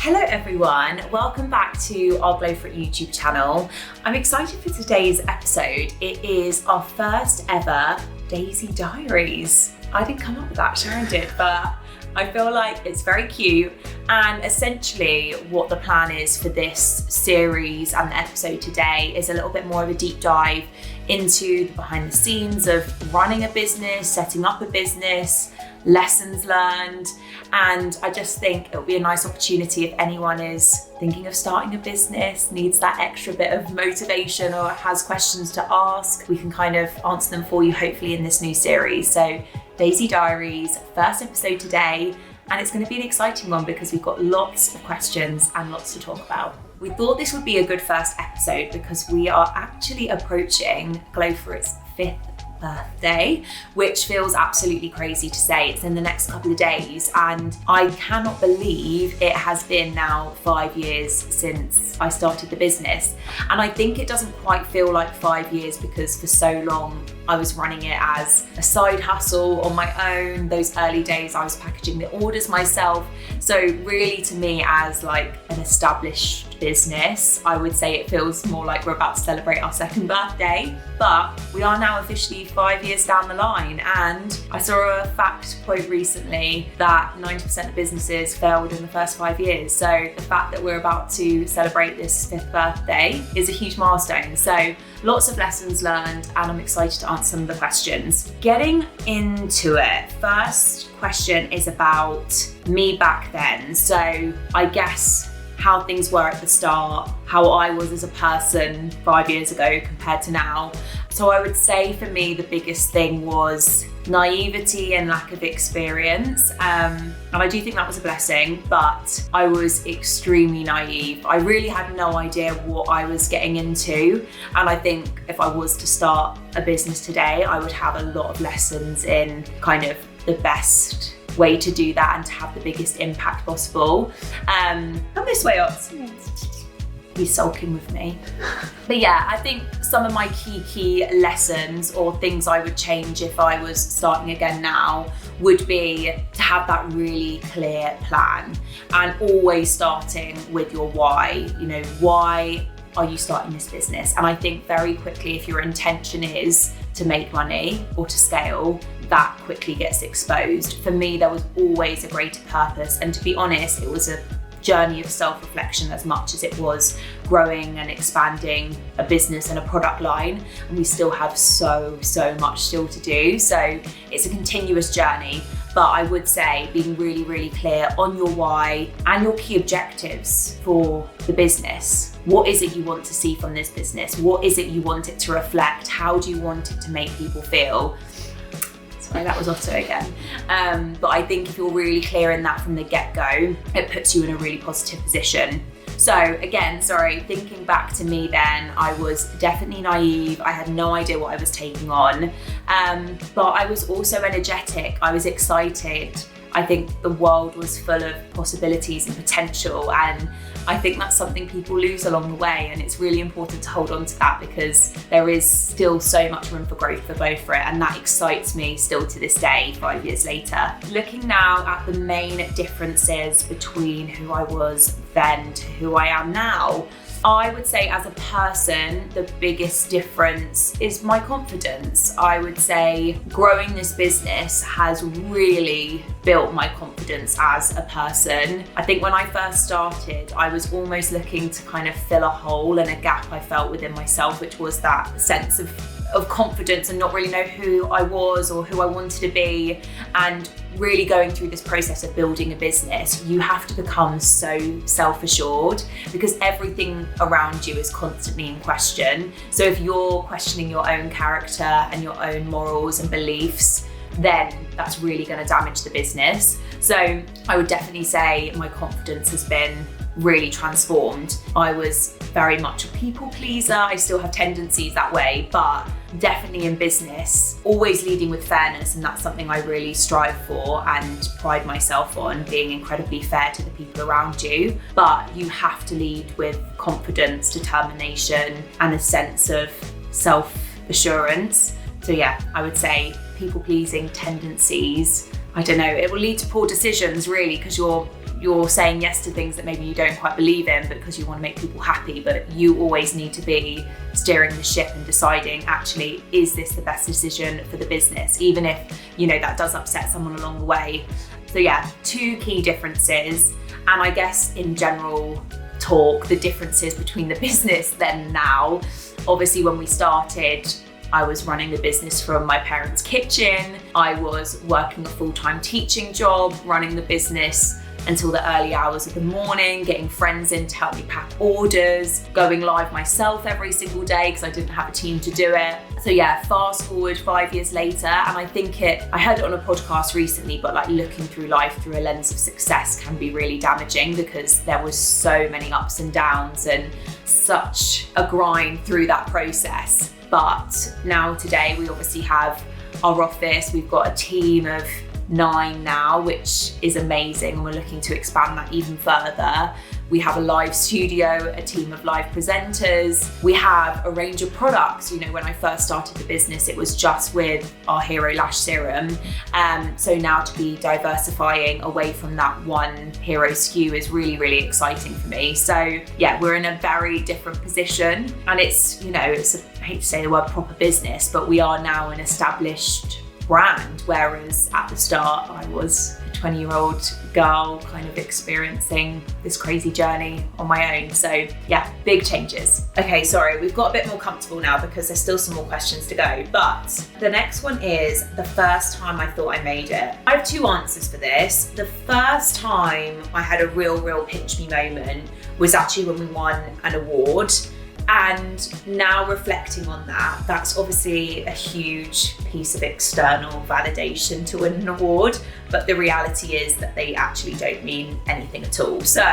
Hello everyone, welcome back to our Glow For It YouTube channel. I'm excited for today's episode. It is our first ever Daisy Diaries. I didn't come up with that, Sharon did, but I feel like it's very cute. And essentially what the plan is for this series and the episode today is a little bit more of a deep dive into the behind the scenes of running a business, setting up a business, lessons learned. And I just think it'll be a nice opportunity if anyone is thinking of starting a business, needs that extra bit of motivation or has questions to ask, we can kind of answer them for you hopefully in this new series. So Daisy Diaries, first episode today, and it's going to be an exciting one because we've got lots of questions and lots to talk about. We thought this would be a good first episode because we are actually approaching Glow For It's 5th birthday, which feels absolutely crazy to say. It's in the next couple of days and I cannot believe it has been now 5 years since I started the business. And I think it doesn't quite feel like 5 years because for so long I was running it as a side hustle on my own. Those early days I was packaging the orders myself. So really to me as like an established business, I would say it feels more like we're about to celebrate our 2nd birthday, but we are now officially 5 years down the line. And I saw a fact quote recently that 90% of businesses failed in the first 5 years. So the fact that we're about to celebrate this 5th birthday is a huge milestone. So lots of lessons learned and I'm excited to answer some of the questions. Getting into it, first question is about me back then. So I guess how things were at the start, how I was as a person 5 years ago compared to now. So I would say for me, the biggest thing was naivety and lack of experience. And I do think that was a blessing, but I was extremely naive. I really had no idea what I was getting into. And I think if I was to start a business today, I would have a lot of lessons in kind of the best way to do that and to have the biggest impact possible. Come this way, Ox. He's sulking with me. But yeah, I think some of my key lessons or things I would change if I was starting again now would be to have that really clear plan and always starting with your why. You know, why are you starting this business? And I think very quickly, if your intention is to make money or to scale, that quickly gets exposed. For me, there was always a greater purpose. And to be honest, it was a journey of self-reflection as much as it was growing and expanding a business and a product line. And we still have so much still to do. So it's a continuous journey. But I would say being really clear on your why and your key objectives for the business. What is it you want to see from this business? What is it you want it to reflect? How do you want it to make people feel? Sorry, that was Otto again. But I think if you're really clear in that from the get-go, it puts you in a really positive position. So again, sorry, thinking back to me then, I was definitely naive. I had no idea what I was taking on, but I was also energetic. I was excited. I think the world was full of possibilities and potential, and I think that's something people lose along the way, and it's really important to hold on to that because there is still so much room for growth for Glow For It, and that excites me still to this day, 5 years later. Looking now at the main differences between who I was then to who I am now, I would say as a person, the biggest difference is my confidence. I would say growing this business has really built my confidence as a person. I think when I first started, I was almost looking to kind of fill a hole and a gap I felt within myself, which was that sense of confidence and not really know who I was or who I wanted to be. And really going through this process of building a business, you have to become so self-assured because everything around you is constantly in question. So if you're questioning your own character and your own morals and beliefs, then that's really going to damage the business. So I would definitely say my confidence has been really transformed. I was very much a people pleaser. I still have tendencies that way, but definitely in business, always leading with fairness. And that's something I really strive for and pride myself on, being incredibly fair to the people around you. But you have to lead with confidence, determination, and a sense of self-assurance. So yeah, I would say people pleasing tendencies, I don't know, it will lead to poor decisions really, because you're you're saying yes to things that maybe you don't quite believe in because you want to make people happy, but you always need to be steering the ship and deciding, actually, is this the best decision for the business, even if, that does upset someone along the way. So yeah, two key differences. And I guess in general talk, the differences between the business then and now. Obviously, when we started, I was running the business from my parents' kitchen. I was working a full-time teaching job, running the business until the early hours of the morning, getting friends in to help me pack orders, going live myself every single day because I didn't have a team to do it. So yeah, fast forward 5 years later, and I think I heard it on a podcast recently, but like looking through life through a lens of success can be really damaging because there was so many ups and downs and such a grind through that process. But now today we obviously have our office, we've got a team of 9 now, which is amazing, and we're looking to expand that even further. We have a live studio, a team of live presenters. We have a range of products. When I first started the business, it was just with our Hero Lash Serum. So now to be diversifying away from that one Hero SKU is really, really exciting for me. So yeah, we're in a very different position, and it's I hate to say the word proper business, but we are now an established brand, whereas at the start I was a 20-year-old girl kind of experiencing this crazy journey on my own. So yeah, big changes. Okay, sorry, we've got a bit more comfortable now because there's still some more questions to go, but the next one is the first time I thought I made it. I have 2 answers for this. The first time I had a real pinch me moment was actually when we won an award. And now reflecting on that, that's obviously a huge piece of external validation to win an award, but the reality is that they actually don't mean anything at all. So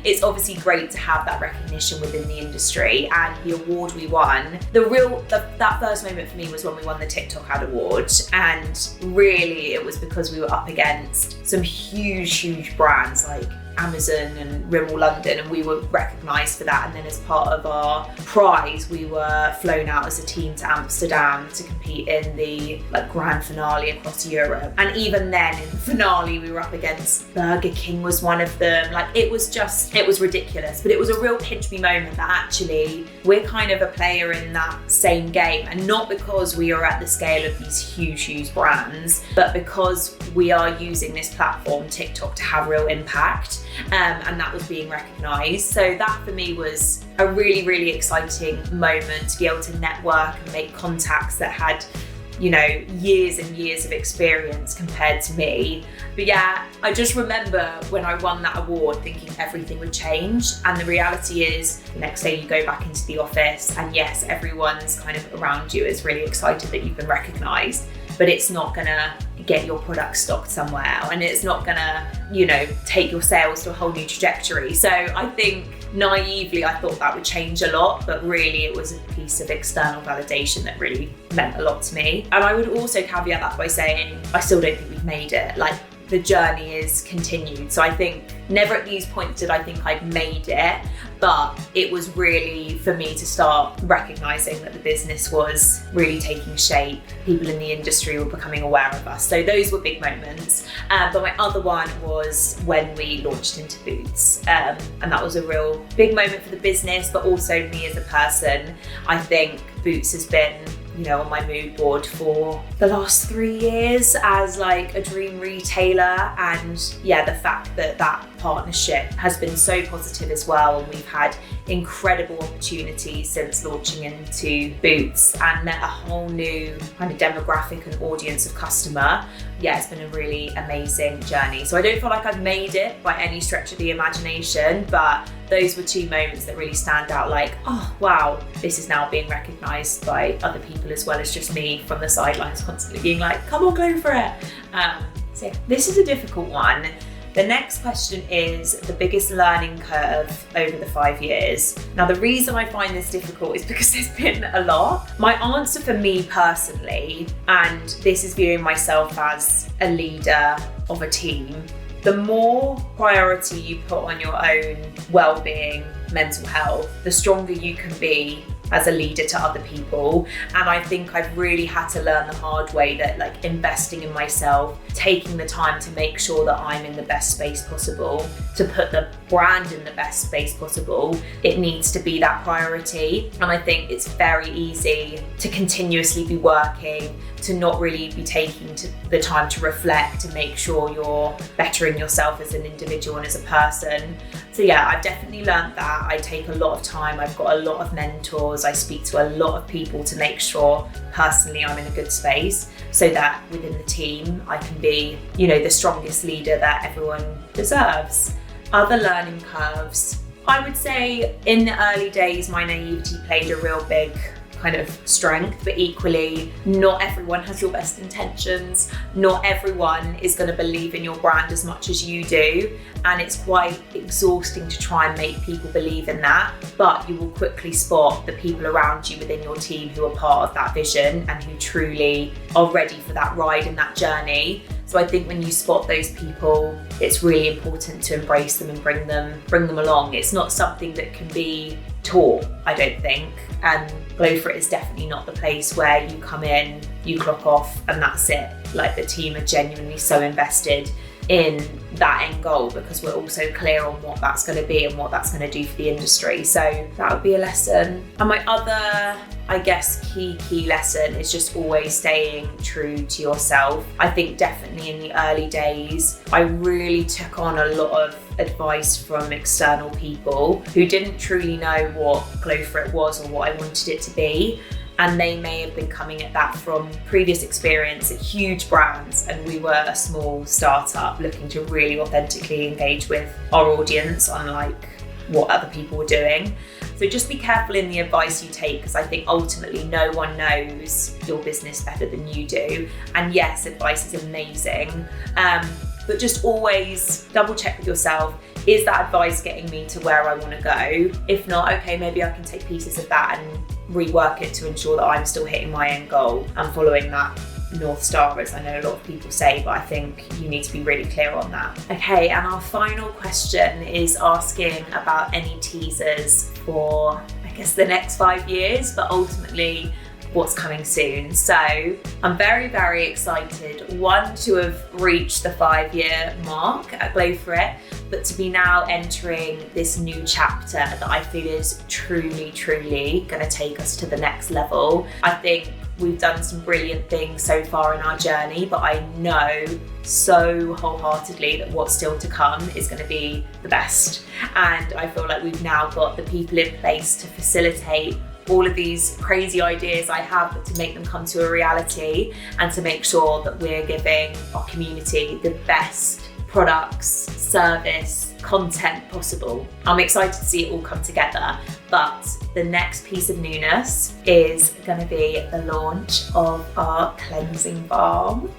it's obviously great to have that recognition within the industry, and the award we won, that first moment for me was when we won the TikTok Ad Award, and really it was because we were up against some huge brands like Amazon and Rimmel London, and we were recognised for that. And then as part of our prize, we were flown out as a team to Amsterdam to compete in the grand finale across Europe. And even then in the finale, we were up against Burger King was one of them. It was ridiculous, but it was a real pinch me moment that actually we're kind of a player in that same game, and not because we are at the scale of these huge brands, but because we are using this platform, TikTok, to have real impact. And that was being recognised. So that for me was a really exciting moment to be able to network and make contacts that had years and years of experience compared to me. But yeah, I just remember when I won that award thinking everything would change, and the reality is the next day you go back into the office and yes, everyone's kind of around you is really excited that you've been recognised, but it's not gonna get your product stocked somewhere, and it's not gonna take your sales to a whole new trajectory. So I think naively I thought that would change a lot, but really it was a piece of external validation that really meant a lot to me. And I would also caveat that by saying I still don't think we've made it. The journey is continued. So I think never at these points did I think I'd made it, but it was really for me to start recognizing that the business was really taking shape. People in the industry were becoming aware of us. So those were big moments. But my other one was when we launched into Boots. And that was a real big moment for the business, but also me as a person. I think Boots has been on my mood board for the last 3 years as a dream retailer. And yeah, the fact that that partnership has been so positive as well, and we've had incredible opportunities since launching into Boots and met a whole new kind of demographic and audience of customer. Yeah, it's been a really amazing journey. So I don't feel like I've made it by any stretch of the imagination, but those were 2 moments that really stand out, oh wow, this is now being recognised by other people as well as just me from the sidelines constantly being come on, go for it. So yeah, this is a difficult one. The next question is the biggest learning curve over the 5 years. Now, the reason I find this difficult is because there's been a lot. My answer for me personally, and this is viewing myself as a leader of a team, the more priority you put on your own well-being, mental health, the stronger you can be as a leader to other people. And I think I've really had to learn the hard way that like investing in myself, taking the time to make sure that I'm in the best space possible, to put the brand in the best space possible, it needs to be that priority. And I think it's very easy to continuously be working, to not really be taking the time to reflect and make sure you're bettering yourself as an individual and as a person. So yeah, I've definitely learned that. I take a lot of time. I've got a lot of mentors. I speak to a lot of people to make sure personally I'm in a good space, so that within the team I can be, you know, the strongest leader that everyone deserves. Other learning curves. I would say in the early days, my naivety played a real big kind of strength, but equally not everyone has your best intentions. Not everyone is going to believe in your brand as much as you do, and it's quite exhausting to try and make people believe in that. But you will quickly spot the people around you within your team who are part of that vision and who truly are ready for that ride and that journey. So I think when you spot those people, it's really important to embrace them and bring them along. It's not something that can be taught, I don't think. And Glow For It is definitely not the place where you come in, you clock off, and that's it. Like, the team are genuinely so invested in that end goal, because we're also clear on what that's going to be and what that's going to do for the industry. So that would be a lesson. And my other, I guess, key lesson is just always staying true to yourself. I think definitely in the early days, I really took on a lot of advice from external people who didn't truly know what Glow For It was or what I wanted it to be. And they may have been coming at that from previous experience at huge brands, and we were a small startup looking to really authentically engage with our audience, unlike what other people were doing. So just be careful in the advice you take, because I think ultimately no one knows your business better than you do. And yes, advice is amazing, but just always double check with yourself. Is that advice getting me to where I want to go? If not, okay, maybe I can take pieces of that and rework it to ensure that I'm still hitting my end goal and following that North Star, as I know a lot of people say, but I think you need to be really clear on that. Okay, and our final question is asking about any teasers for, I guess, the next 5 years, but ultimately what's coming soon. So I'm very, very excited, one, to have reached the 5-year mark at Glow For It, but to be now entering this new chapter that I feel is truly, truly going to take us to the next level. I think we've done some brilliant things so far in our journey, but I know so wholeheartedly that what's still to come is going to be the best. And I feel like we've now got the people in place to facilitate all of these crazy ideas I have, but to make them come to a reality and to make sure that we're giving our community the best products, service, content possible. I'm excited to see it all come together, but the next piece of newness is going to be the launch of our cleansing balm.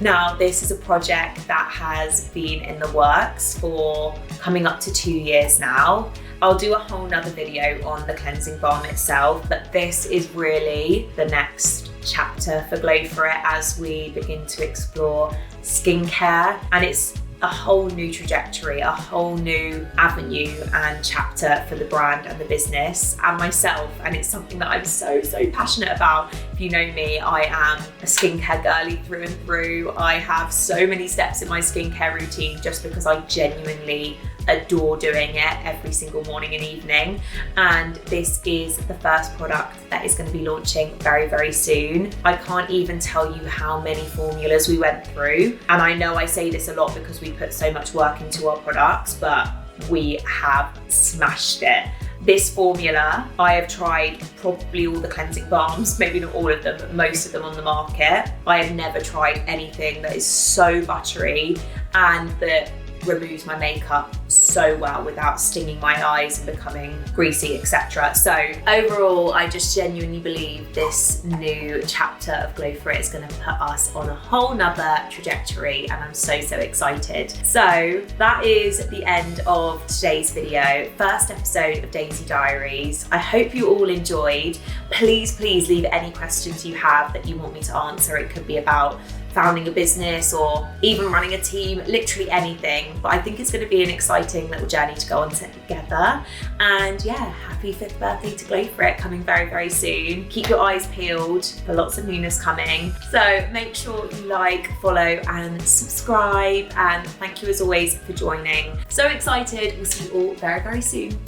Now, this is a project that has been in the works for coming up to 2 years now. I'll do a whole nother video on the cleansing balm itself, but this is really the next chapter for Glow For It as we begin to explore skincare. And it's a whole new trajectory, a whole new avenue and chapter for the brand and the business and myself. And it's something that I'm so passionate about. If you know me, I am a skincare girly through and through. I have so many steps in my skincare routine just because I genuinely adore doing it every single morning and evening. And this is the first product that is going to be launching very, very soon. I can't even tell you how many formulas we went through. And I know I say this a lot because we put so much work into our products, but we have smashed it. This formula, I have tried probably all the cleansing balms, maybe not all of them, but most of them on the market. I have never tried anything that is so buttery and that removes my makeup so well without stinging my eyes and becoming greasy, etc. So overall, I just genuinely believe this new chapter of Glow For It is going to put us on a whole nother trajectory, and I'm so excited. So that is the end of today's video, first episode of Daisy Diaries. I hope you all enjoyed. Please leave any questions you have that you want me to answer. It could be about founding a business or even running a team, literally anything. But I think it's going to be an exciting little journey to go on together. And yeah, happy 5th birthday to Glow For It, coming very, very soon. Keep your eyes peeled for lots of newness coming. So make sure you like, follow and subscribe. And thank you as always for joining. So excited. We'll see you all very, very soon.